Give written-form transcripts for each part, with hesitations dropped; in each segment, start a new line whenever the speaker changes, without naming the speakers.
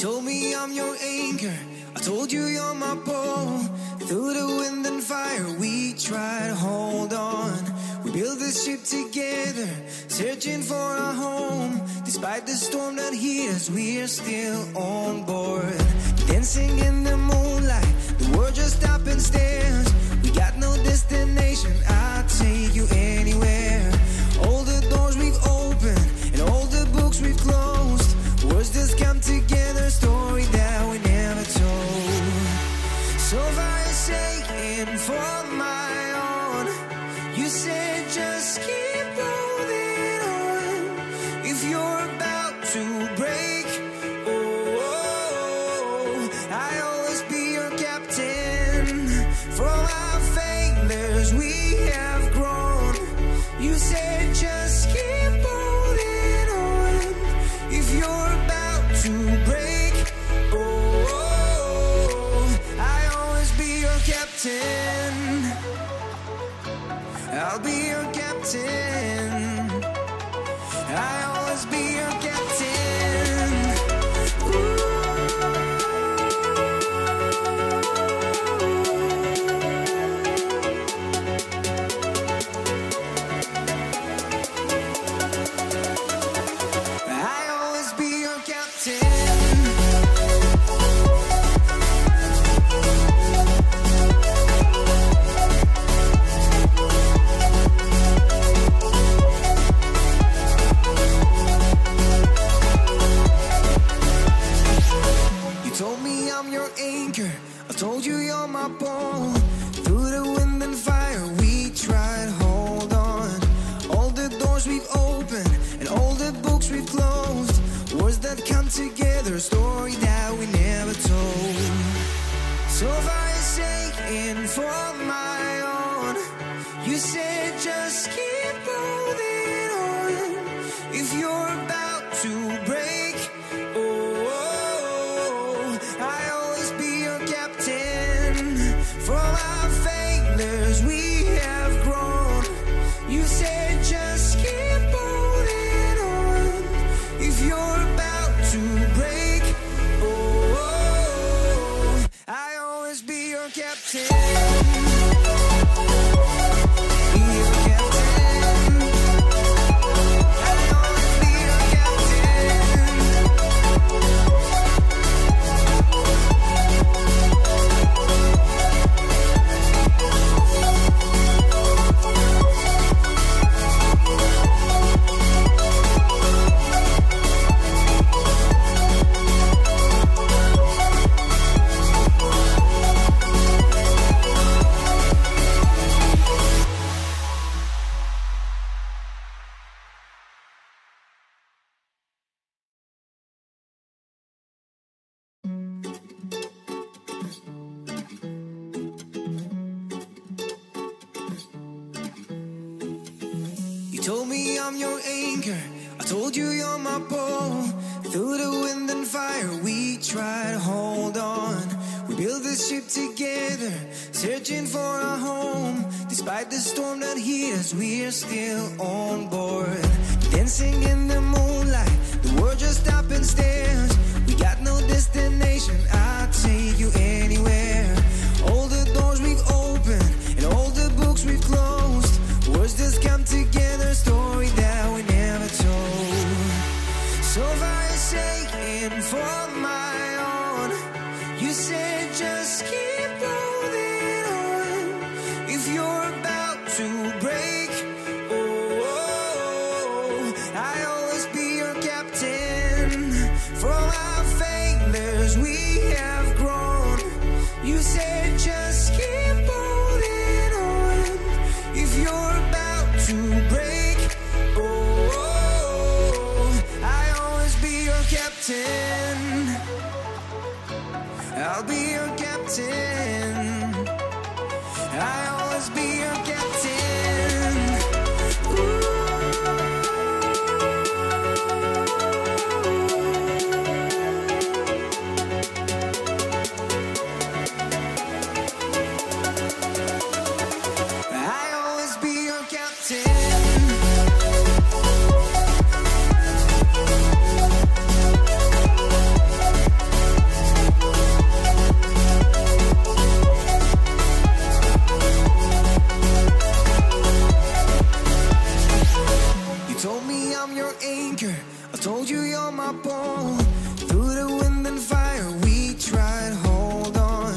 told me I'm your anchor, I told you you're my pole. Through the wind and fire we tried to hold on. We built this ship together, searching for a home. Despite the storm that hit us, we're still on board. Dancing in the moonlight, the world just stopped and stares. We got no destination, I'll take you anywhere. All the doors we've opened and all the books we've closed, words just come together, story that we never told. So far you're saying for my own, you said just keep holding on. If you're about to break, I'll always be your captain. From our failures we have grown. You said just keep holding on. If you're about to break, I'll always be your captain. I'll be your captain. I'll always be your captain. I'll always be your captain. I told you you're my pole. Through the wind and fire we tried to hold on. All the doors we've opened and all the books we've closed, words that come together, a story that we never told. So far you're saying for my own, you said just keep holding on. If you're about to break, I'll always be your captain. From our failures we have grown. You said just keep holding on. If you're about to break, I'll always be your captain. Told me I'm your anchor, I told you you're my pole. Through the wind and fire we tried to hold on. We built this ship together, searching for a home. Despite the storm that hit us, we're still on board. Dancing in the moonlight, the world just stopped and stares. We got no destination, I'll take you anywhere. All the doors we've opened and all the books we've closed, words just come together, story that we never told. So far you're saying for my own, you said just keep holding on. If you're about to break, I'll always be your captain. From our failures we have grown. You said just keep holding on. If you're about to break, anchor, I told you you're my pole. Through the wind and fire we tried, hold on.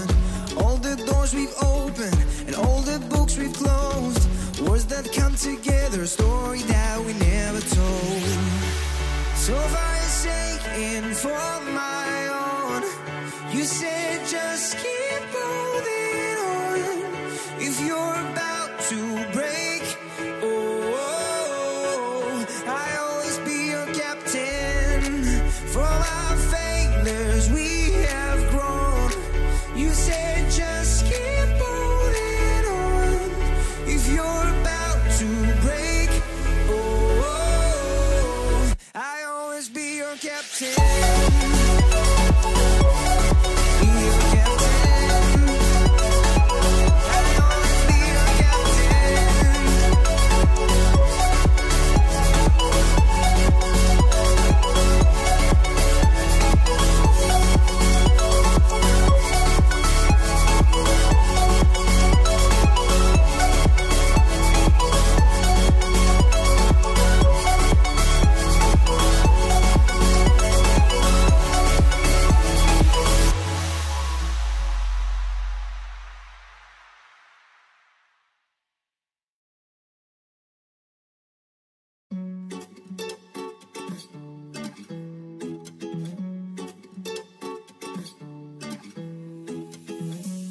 All the doors we've opened and all the books we've closed, words that come together, a story that we never told. So for your sake and for my own, you said just keep holding on. If you're about to break, I'll always be your captain. From our failures we have grown. You said just keep holding on. If you're about to break, I'll always be your captain.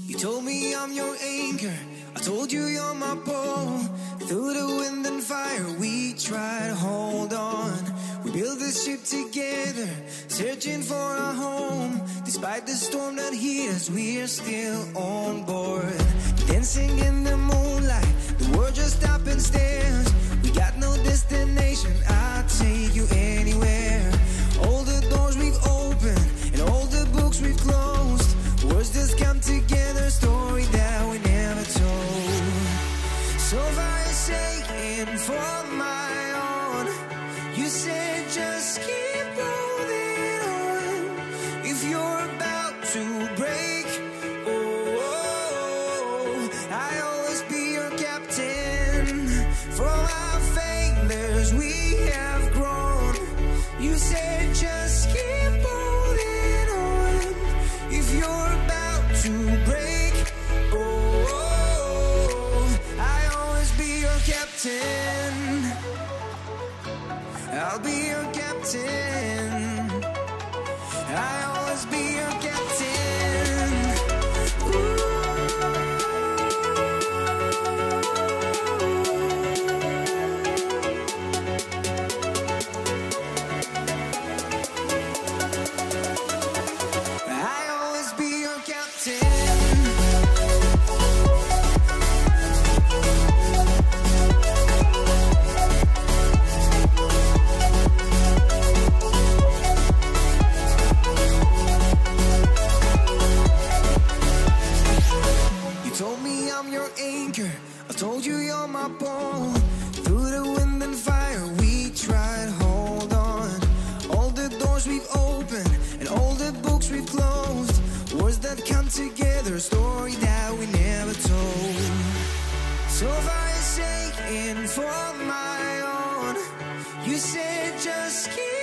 You told me I'm your anchor, I told you you're my pole. Through the wind and fire we tried, hold on. We built this ship together, searching for a home. Despite the storm that hit us, we're still on board. Dancing in the moonlight, the world just stopped and stares. We got no destination, I'll take you anywhere. All the doors we've opened and all the books we've closed, words just come together, story that we never told. So for your sake and for my own, you said just keep holding on. If you're about to break, I'll always be your captain. From our failures we have grown. You said just keep holding on. If you're about to break, I'll always be your captain. I'll be your captain. I'll always be your captain. I'll always be your captain. Told me I'm your anchor, I told you you're my pole. Through the wind and fire we tried, hold on. All the doors we've opened and all the books we've closed, words that come together, a story that we never told. So for your sake and for my own, you said just keep